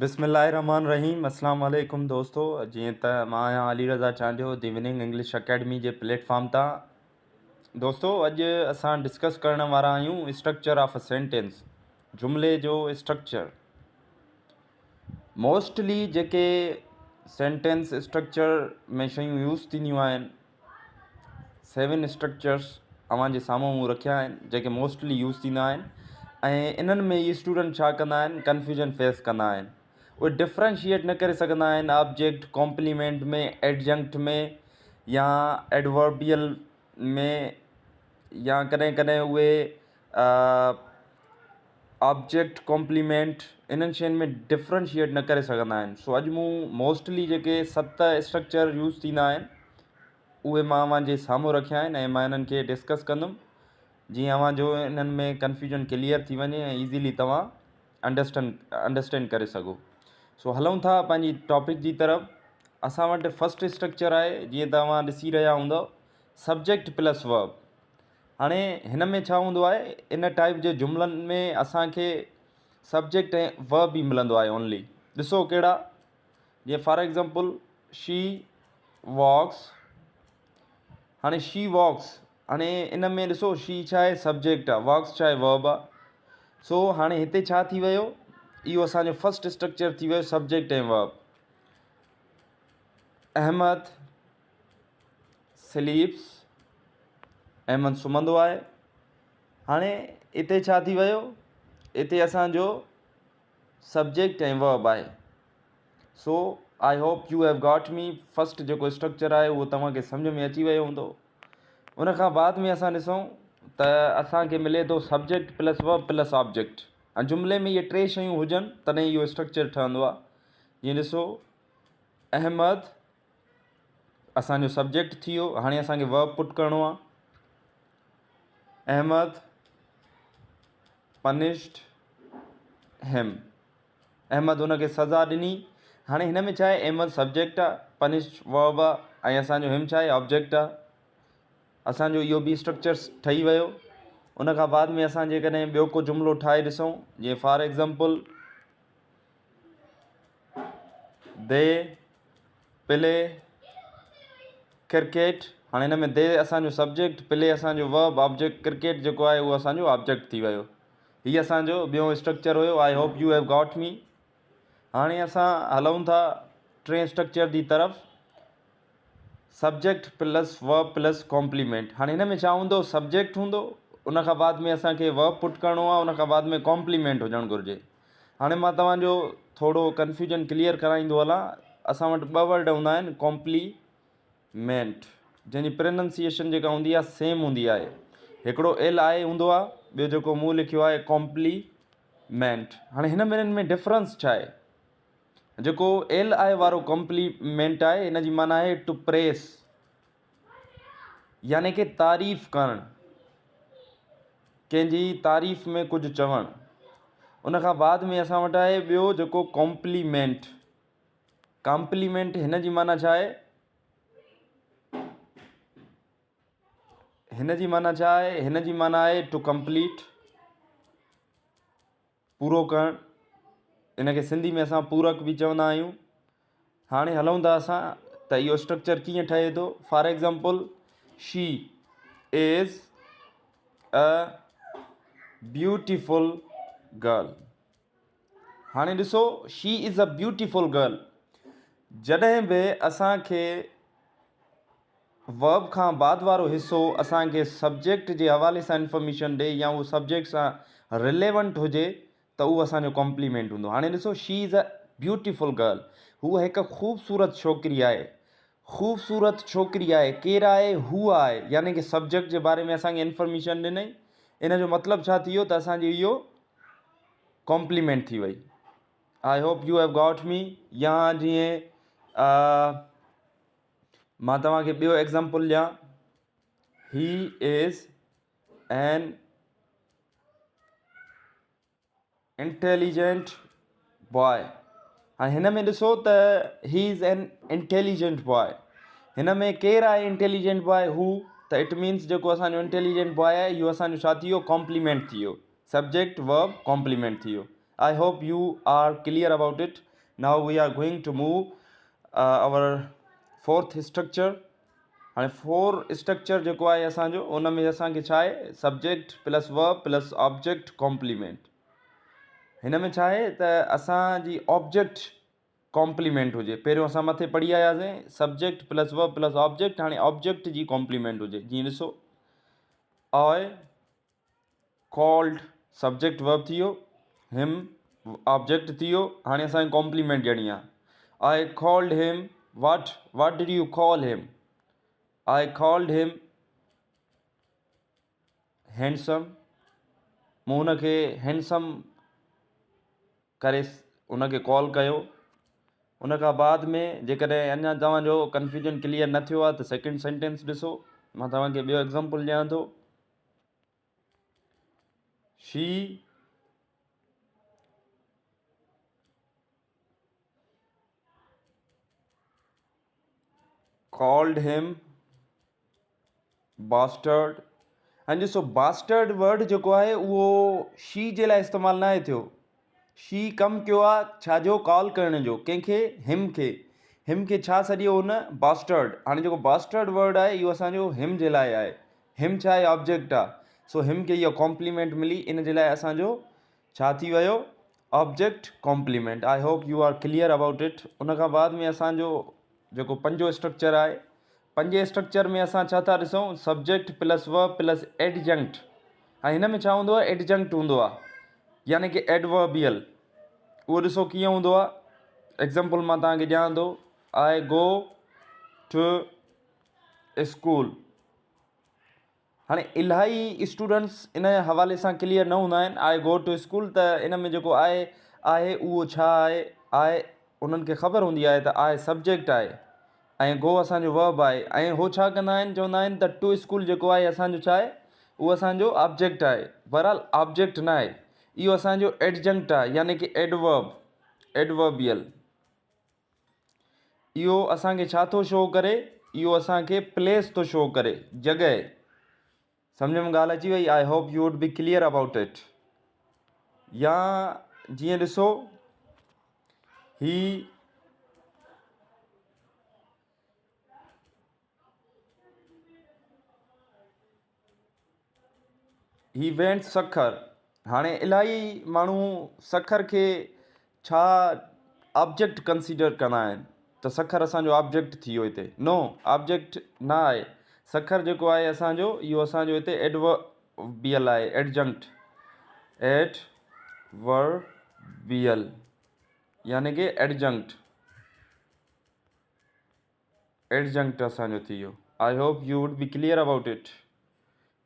बिस्मिल्लाहिर्रहमानिर्रहीम। अस्सलाम वालेकुम दोस्तों। जीअं त मां आहियां अली रज़ा चांडियो दिविनिंग इंग्लिश अकेडमी जे प्लेटफॉर्म तां। दोस्तों, अॼु असां डिस्कस करण वारा आहियूं स्ट्रक्चर ऑफ अ सेंटेंस, जुमिले जो स्ट्रक्चर। मोस्टली जेके सेंटेंस स्ट्रक्चर में शयूं यूज़ थींदियूं आहिनि, 7 स्ट्रक्चर्स अव्हां जे साम्हूं मूं रखिया आहिनि जेके मोस्टली यूज़ थींदा आहिनि। ऐं इन्हनि में इहे स्टूडेंट छा कंदा आहिनि, कन्फ्यूजन फेस कंदा आहिनि। उहे डिफ्रेंशिएट न करे सघंदा आहिनि ऑब्जेक्ट कॉम्प्लीमेंट में, एडजंक्ट में या एडवर्बियल में, या कॾहिं कॾहिं उहे ऑब्जेक्ट कॉम्प्लीमेंट इन्हनि शयुनि में डिफ्रेंशिएट न करे सघंदा आहिनि। सो अॼु मूं मोस्टली जेके 7 स्ट्रक्चर यूज़ थींदा आहिनि उहे मां अव्हांजे साम्हूं रखिया आहिनि ऐं मां इन्हनि खे डिस्कस कंदुमि जीअं अव्हांजो इन्हनि में कन्फ्यूजन क्लियर थी वञे ऐं ईज़ीली तव्हां अंडरस्टैंड करे सघो। सो हलूं था पंहिंजी टॉपिक जी तरफ़। असां वटि फस्ट स्ट्रक्चर आहे, जीअं तव्हां ॾिसी रहिया हूंदव, सब्जेक्ट प्लस वर्ब। हाणे हिन में छा हूंदो आहे, इन टाइप जे जुमिलनि में असांखे सब्जेक्ट ऐं वर्ब ई मिलंदो आहे ओनली। ॾिसो कहिड़ा, जीअं फॉर एग्ज़ाम्पल शी वॉक्स। हाणे शी वॉक्स, हाणे इन में ॾिसो शी छा आहे, सब्जेक्ट आहे, वॉक्स छा आहे, वर्ब आहे। सो हाणे हिते छा थी वियो, इहो असांजो फस्ट स्ट्रक्चर थी वियो सब्जेक्ट ऐं वर्ब। अहमद स्लीप्स, अहमद सुम्हंदो आहे। हाणे हिते छा थी वियो, हिते असांजो सब्जेक्ट ऐं वर्ब आहे। So I hope you have got me. First जेको स्ट्रक्चर आहे उहो तव्हांखे सम्झ में अची वियो हूंदो। उन खां बाद में असां ॾिसूं त असांखे मिले थो subject plus verb plus object. ऐं जुमिले में इहे 3 शयूं हुजनि तॾहिं इहो स्ट्रक्चर ठहंदो आहे। जीअं ॾिसो, अहमद असांजो सब्जेक्ट थी वियो। हाणे असांखे वर्ब पुट करिणो आहे। अहमद पनिश्ड हिम, अहमद हुनखे सज़ा ॾिनी। हाणे हिन में छा आहे, अहमद सब्जेक्ट आहे, पनिश्ड वर्ब आहे ऐं असांजो हिम छा आहे, ऑब्जेक्ट आहे। असांजो इहो बि स्ट्रक्चर ठही वियो। उन खां बाद में असां जेकॾहिं ॿियो को जुमिलो ठाहे ॾिसूं, जीअं for example they play cricket. हाणे हिन में दे असांजो सब्जेक्ट, प्ले असांजो वर्ब, ऑब्जेक्ट क्रिकेट जेको आहे उहो असांजो ऑब्जेक्ट थी वियो। हीअ असांजो ॿियों स्ट्रक्चर हुयो। I hope you have got me. हाणे असां हलूं था 3 स्ट्रक्चर जी तरफ़, subject plus verb plus complement. हाणे हिन में छा हूंदो, सब्जेक्ट हूंदो, उन खां बाद में असांखे वर्ब पुट करिणो आहे, उन खां बाद में कॉम्प्लीमेंट हुजणु घुरिजे। हाणे मां तव्हांजो थोरो कन्फ्यूजन क्लियर कराईंदो हलां। असां वटि 2 वर्ड हूंदा आहिनि, कॉम्प्लीमेंट, जंहिंजी प्रोनाउंसिएशन जेका हूंदी आहे सेम हूंदी आहे। हिकिड़ो एल आई हूंदो आहे, ॿियो जेको मूं लिखियो आहे कॉम्प्लीमेंट। हाणे हिन ॿिन्हिनि में डिफरेंस छा आहे, जेको एल आई वारो कॉम्प्लीमेंट आहे हिन जी माना आहे टू प्रेस, यानी कि तारीफ़ करणु, कंहिंजी तारीफ़ में कुझु चवणु। उन खां बाद में असां वटि आहे ॿियो जेको कॉम्प्लीमेंट। कॉम्प्लीमेंट हिन जी माना छा आहे, हिन जी माना छा आहे, हिन जी माना आहे टू कंप्लीट, पूरो करणु। इन खे सिंधी में असां पूरक बि चवंदा आहियूं। हाणे हलूं था असां त इहो स्ट्रक्चर कीअं ठहे थो। For example she is a beautiful girl. हाणे ॾिसो, she is a beautiful girl. जॾहिं बि असांखे वर्ब खां बाद वारो हिसो असांखे सब्जेक्ट जे हवाले सां इंफॉर्मेशन ॾिए या उहो सब्जेक्ट सां रिलेवेंट हुजे त उहो असांजो कॉम्प्लीमेंट हूंदो। हाणे ॾिसो, she is a beautiful girl, हूअ हिकु ख़ूबसूरत छोकिरी आहे। ख़ूबसूरत छोकिरी आहे, केरु आहे, हू आहे, यानी कि सब्जेक्ट जे बारे में असांखे इंफॉर्मेशन ॾिनई। इन जो मतिलबु छा थी वियो त असांजी इहो कॉम्प्लीमेंट थी वई। आई होप यू हैव गॉट मी। या जीअं मां तव्हांखे ॿियो एग्ज़ाम्पल ॾियां, he is an intelligent boy. हाणे हिन में ॾिसो त he is an intelligent boy, हिन में केरु आहे इंटेलिजेंट बॉय, हू। त इट मीन्स जेको असांजो इंटेलिजेंट बॉय आहे इहो असांजो छा थी वियो, कॉम्प्लीमेंट थी वियो। सब्जेक्ट वर्ब कॉम्प्लीमेंट थी वियो। I hope you are clear about it. Now we are going to move our fourth structure. हाणे फोर स्ट्रक्चर जेको आहे असांजो उन में असांखे छा आहे subject plus verb plus object complement. हिन में छा आहे त असांजी ऑब्जेक्ट कॉम्प्लीमेंट हुजे। पहिरियों असां मथे पढ़ी आयासीं subject plus verb plus object, हाणे ऑब्जेक्ट जी कॉम्प्लीमेंट हुजे। जीअं ॾिसो आई कॉल्ड सब्जेक्ट वर्ब थी वियो, हिम ऑब्जेक्ट थी वियो। हाणे असांखे कॉम्प्लीमेंट ॾियणी आहे। आई कॉल्ड हिम what did you call him? I called him handsome। मूं हुनखे हैंडसम करे उनखे कॉल कयो। उन खां बाद में जेकॾहिं अञा तव्हांजो कन्फ्यूजन क्लियर न थियो आहे त सेकेंड सेंटेंस ॾिसो। मां तव्हांखे ॿियो एग्ज़ाम्पल ॾियां थो। शी कॉल्ड हिम बास्टर्ड। हाणे ॾिसो बास्टर्ड वर्ड जेको आहे उहो शी जे लाइ इस्तेमालु न आहे थियो। शी कमु कयो आहे छाजो कॉल करण जो, कंहिंखे हिम खे छा सॼियो हुन बास्टर्ड। हाणे जेको बास्टर्ड वर्ड आहे इहो असांजो हिम जे लाइ आहे। हिम छा आहे ऑब्जेक्ट आहे, सो हिम खे इहो कॉम्प्लीमेंट मिली, इन जे लाइ असांजो छा थी वियो object complement. I hope you are clear about it. उन खां बाद में असांजो जेको पंजो स्ट्रक्चर आहे, पंजे स्ट्रक्चर में असां छा था ॾिसूं subject plus verb plus adjunct. ऐं हिन में छा हूंदो आहे एडजंक्ट हूंदो आहे, यानी कि एडवर्बियल। उहो ॾिसो कीअं हूंदो आहे। एग्ज़ाम्पल मां तव्हांखे ॾियां थो। आई गो टू स्कूल। हाणे इलाही स्टूडेंट्स इन जे हवाले सां क्लियर न हूंदा आहिनि। आई गो टू स्कूल त इन में जेको आहे उहो छा आहे उन्हनि खे ख़बर हूंदी आहे त आहे सब्जेक्ट आहे ऐं गो असांजो वर्ब आहे। ऐं हो छा कंदा आहिनि, चवंदा आहिनि त टू स्कूल जेको आहे असांजो छा आहे उहो असांजो ऑब्जेक्ट आहे। बहरहाल ऑब्जेक्ट न आहे, इहो असांजो एडजंक्ट आहे, यानी कि एडवर्बियल। इहो असांखे छा थो शो करे, इहो असांखे प्लेस थो शो करे, जॻह। सम्झ में ॻाल्हि अची वई। आई hope U would be clear about it. या जीअं ॾिसो ही वेंट सखर। हाणे इलाही माण्हू सखर खे छा ऑब्जेक्ट कंसिडर कंदा आहिनि त सखर असांजो ऑब्जेक्ट थी वियो। हिते नो, ऑब्जेक्ट न आहे। सखर जेको आहे असांजो इहो असांजो हिते एडवर्बियल आहे, एडवर्बियल यानी कि एडजंक्ट असांजो थी वियो। आई hope U would be clear about it.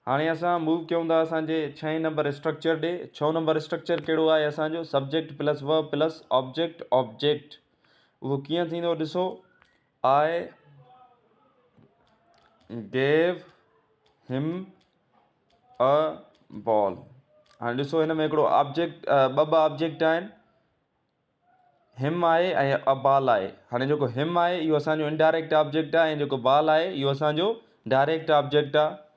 हाणे असां मूव कयूं था असांजे 6 नंबर स्ट्रक्चर ॾे। 6 नंबर स्ट्रक्चर कहिड़ो आहे असांजो subject plus verb plus object. उहो कीअं थींदो ॾिसो। I gave him a ball. हाणे ॾिसो हिन में हिकिड़ो ऑब्जेक्ट ॿ ऑब्जेक्ट आहिनि, हिम आहे ऐं अ बॉल आहे। हाणे जेको हिम आहे इहो असांजो इनडायरेक्ट ऑब्जेक्ट आहे ऐं जेको बॉल आहे इहो असांजो डायरेक्ट ऑब्जेक्ट आहे।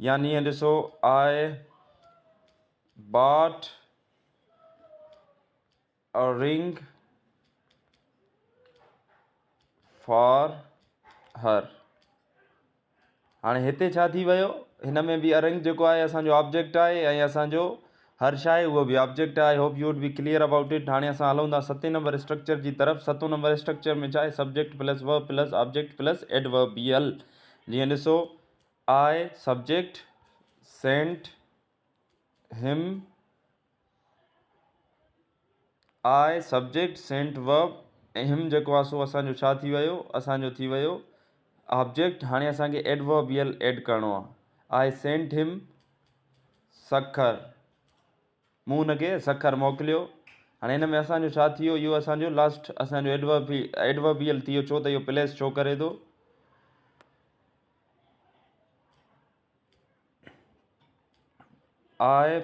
यानी हीअं ॾिसो I bought a ring for her. हाणे हिते छा थी वियो, हिन में बि रिंग जेको आहे असांजो ऑब्जेक्ट आहे ऐं असांजो हर छा आहे उहो बि ऑब्जेक्ट आहे। आई hope U would be clear about it. हाणे असां हलूं था 7 नंबर स्ट्रक्चर जी तरफ़। 7 नंबर स्ट्रक्चर में छा आहे subject plus verb plus object plus adverbial. जीअं ॾिसो I subject sent him, I subject Saint verb ऐं हिम जेको आहे सो असांजो छा थी वियो असांजो थी वियो ऑब्जेक्ट। हाणे असांखे एडवर्बियल ऐड करिणो आहे। आई सेंट हिम सखर, मूं हुनखे सखर मोकिलियो। हाणे हिन में असांजो छा थी वियो, इहो असांजो लास्ट असांजो एडवर्बियल थी वियो, छो त इहो प्लेस शो करे थो। आई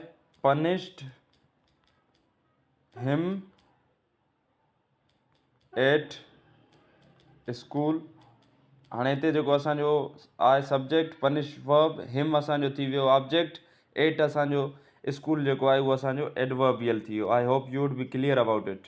पनिश्ड हिम एट स्कूल। हाणे हिते जेको असांजो आहे सब्जेक्ट पनिश वर्ब, हिम असांजो थी वियो ऑब्जेक्ट, एट असांजो स्कूल जेको आहे उहो असांजो एडवर्बियल थी वियो। आई hope U would be clear about it.